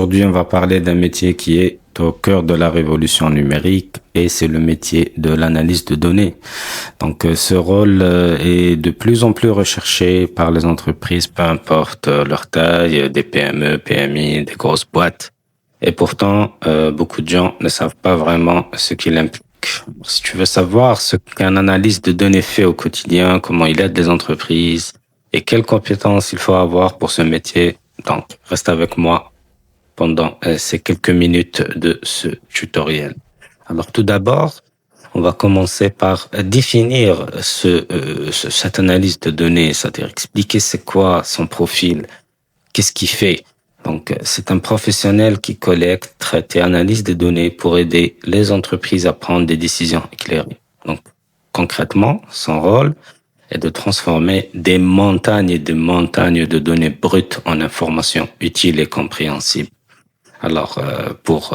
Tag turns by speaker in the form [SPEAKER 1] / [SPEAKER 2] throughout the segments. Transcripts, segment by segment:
[SPEAKER 1] Aujourd'hui, on va parler d'un métier qui est au cœur de la révolution numérique et c'est le métier de l'analyse de données. Donc, ce rôle est de plus en plus recherché par les entreprises, peu importe leur taille, des PME, PMI, des grosses boîtes. Et pourtant, beaucoup de gens ne savent pas vraiment ce qu'il implique. Si tu veux savoir ce qu'un analyste de données fait au quotidien, comment il aide les entreprises et quelles compétences il faut avoir pour ce métier, donc reste avec moi pendant ces quelques minutes de ce tutoriel. Alors tout d'abord, on va commencer par définir cette analyse de données, c'est-à-dire expliquer c'est quoi son profil, qu'est-ce qu'il fait. Donc c'est un professionnel qui collecte, traite et analyse des données pour aider les entreprises à prendre des décisions éclairées. Donc concrètement, son rôle est de transformer des montagnes et des montagnes de données brutes en informations utiles et compréhensibles. Alors, pour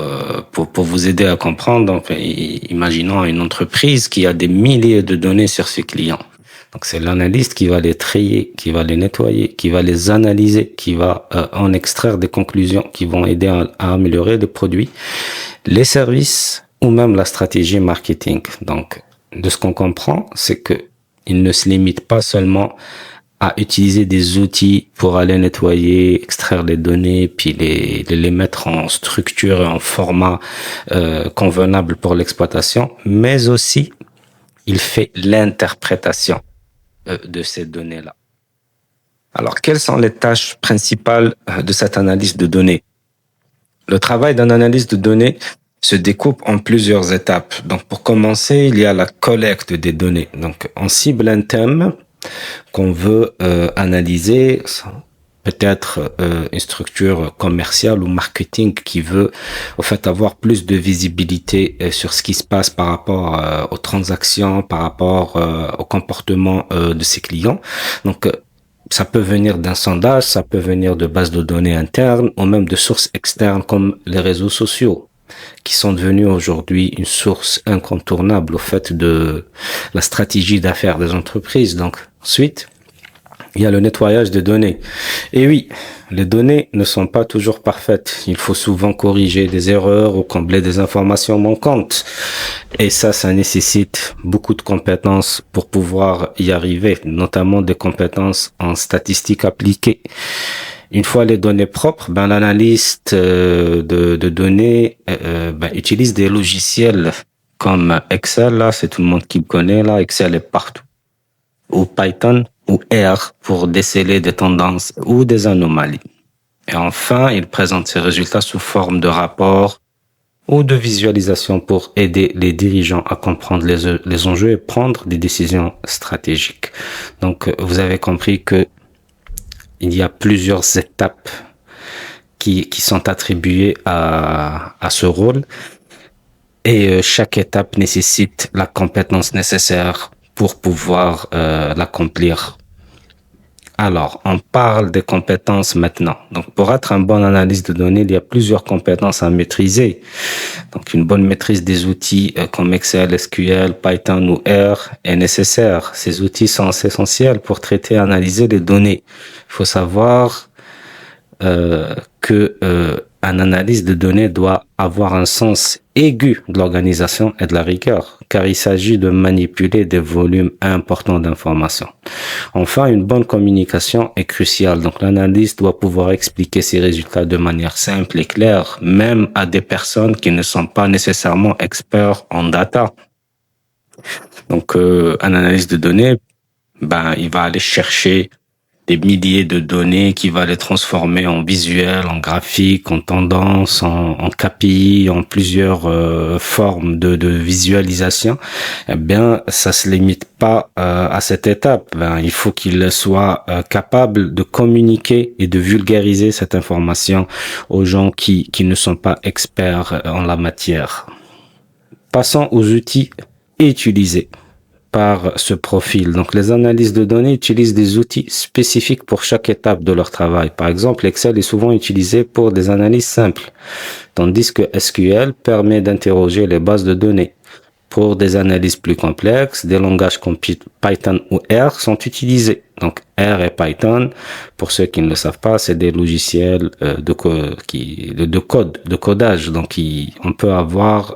[SPEAKER 1] vous aider à comprendre, donc, imaginons une entreprise qui a des milliers de données sur ses clients. Donc, c'est l'analyste qui va les trier, qui va les nettoyer, qui va les analyser, qui va en extraire des conclusions qui vont aider à améliorer les produits, les services ou même la stratégie marketing. Donc, de ce qu'on comprend, c'est que il ne se limite pas seulement à utiliser des outils pour aller nettoyer, extraire les données, puis les mettre en structure et en format convenable pour l'exploitation, mais aussi il fait l'interprétation de ces données-là. Alors, quelles sont les tâches principales de cette analyse de données? Le travail d'un analyste de données se découpe en plusieurs étapes. Donc, pour commencer, il y a la collecte des données. Donc, on cible un thème qu'on veut analyser, peut-être une structure commerciale ou marketing qui veut au fait avoir plus de visibilité sur ce qui se passe par rapport aux transactions, par rapport au comportement de ses clients. Donc ça peut venir d'un sondage, ça peut venir de bases de données internes ou même de sources externes comme les réseaux sociaux, qui sont devenus aujourd'hui une source incontournable au fait de la stratégie d'affaires des entreprises. Donc, ensuite, il y a le nettoyage des données. Et oui, les données ne sont pas toujours parfaites. Il faut souvent corriger des erreurs ou combler des informations manquantes. Et ça nécessite beaucoup de compétences pour pouvoir y arriver, notamment des compétences en statistiques appliquées. Une fois les données propres, l'analyste de données utilise des logiciels comme Excel, là, c'est tout le monde qui le connaît, là, Excel est partout. Ou Python ou R pour déceler des tendances ou des anomalies. Et enfin, il présente ses résultats sous forme de rapports ou de visualisation pour aider les dirigeants à comprendre les enjeux et prendre des décisions stratégiques. Donc, vous avez compris que il y a plusieurs étapes qui sont attribuées à ce rôle et chaque étape nécessite la compétence nécessaire pour pouvoir l'accomplir. Alors, on parle des compétences maintenant. Donc, pour être un bon analyste de données, il y a plusieurs compétences à maîtriser. Donc, une bonne maîtrise des outils comme Excel, SQL, Python ou R est nécessaire. Ces outils sont essentiels pour traiter et analyser les données. Il faut savoir que un analyse de données doit avoir un sens aigu de l'organisation et de la rigueur, car il s'agit de manipuler des volumes importants d'informations. Enfin, une bonne communication est cruciale. Donc, l'analyste doit pouvoir expliquer ses résultats de manière simple et claire, même à des personnes qui ne sont pas nécessairement experts en data. Donc, un analyste de données, il va aller chercher des milliers de données qui va les transformer en visuel, en graphique, en tendance, en KPI, en plusieurs formes de visualisation. Eh bien, ça se limite pas à cette étape. Il faut qu'il soit capable de communiquer et de vulgariser cette information aux gens qui ne sont pas experts en la matière. Passons aux outils utilisés par ce profil. Donc, les analyses de données utilisent des outils spécifiques pour chaque étape de leur travail. Par exemple, Excel est souvent utilisé pour des analyses simples, tandis que SQL permet d'interroger les bases de données. Pour des analyses plus complexes, des langages comme Python ou R sont utilisés. Donc R et Python, pour ceux qui ne le savent pas, c'est des logiciels de codage. Donc on peut avoir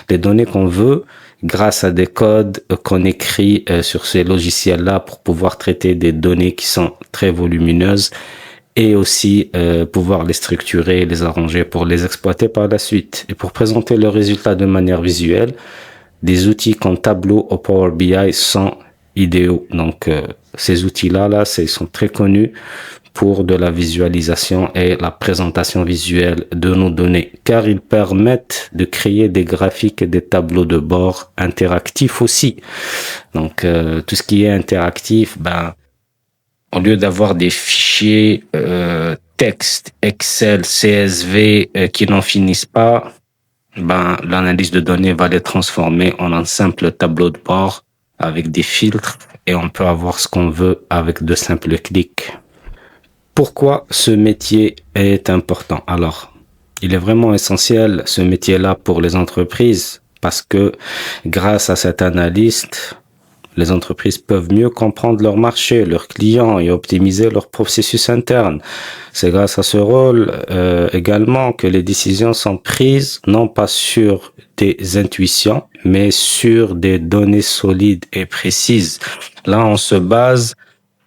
[SPEAKER 1] les données qu'on veut grâce à des codes qu'on écrit sur ces logiciels-là pour pouvoir traiter des données qui sont très volumineuses et aussi pouvoir les structurer, les arranger pour les exploiter par la suite. Et pour présenter le résultat de manière visuelle, des outils comme Tableau ou Power BI sont idéaux. Donc ces outils-là, sont très connus pour de la visualisation et la présentation visuelle de nos données, car ils permettent de créer des graphiques et des tableaux de bord interactifs aussi. Donc tout ce qui est interactif, au lieu d'avoir des fichiers texte, Excel, CSV qui n'en finissent pas, l'analyse de données va les transformer en un simple tableau de bord avec des filtres et on peut avoir ce qu'on veut avec de simples clics. Pourquoi ce métier est important? Alors, il est vraiment essentiel, ce métier-là, pour les entreprises, parce que grâce à cet analyste, les entreprises peuvent mieux comprendre leur marché, leurs clients et optimiser leur processus interne. C'est grâce à ce rôle également que les décisions sont prises non pas sur des intuitions, mais sur des données solides et précises. Là, on se base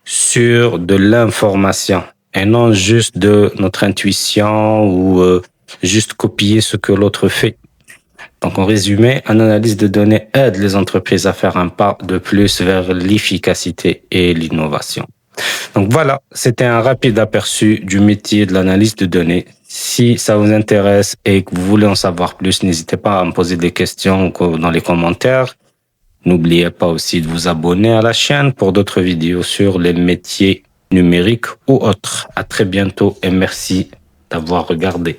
[SPEAKER 1] sur de l'information et non juste de notre intuition ou juste copier ce que l'autre fait. Donc, en résumé, une analyse de données aide les entreprises à faire un pas de plus vers l'efficacité et l'innovation. Donc voilà, c'était un rapide aperçu du métier de l'analyse de données. Si ça vous intéresse et que vous voulez en savoir plus, n'hésitez pas à me poser des questions dans les commentaires. N'oubliez pas aussi de vous abonner à la chaîne pour d'autres vidéos sur les métiers numériques ou autres. À très bientôt et merci d'avoir regardé.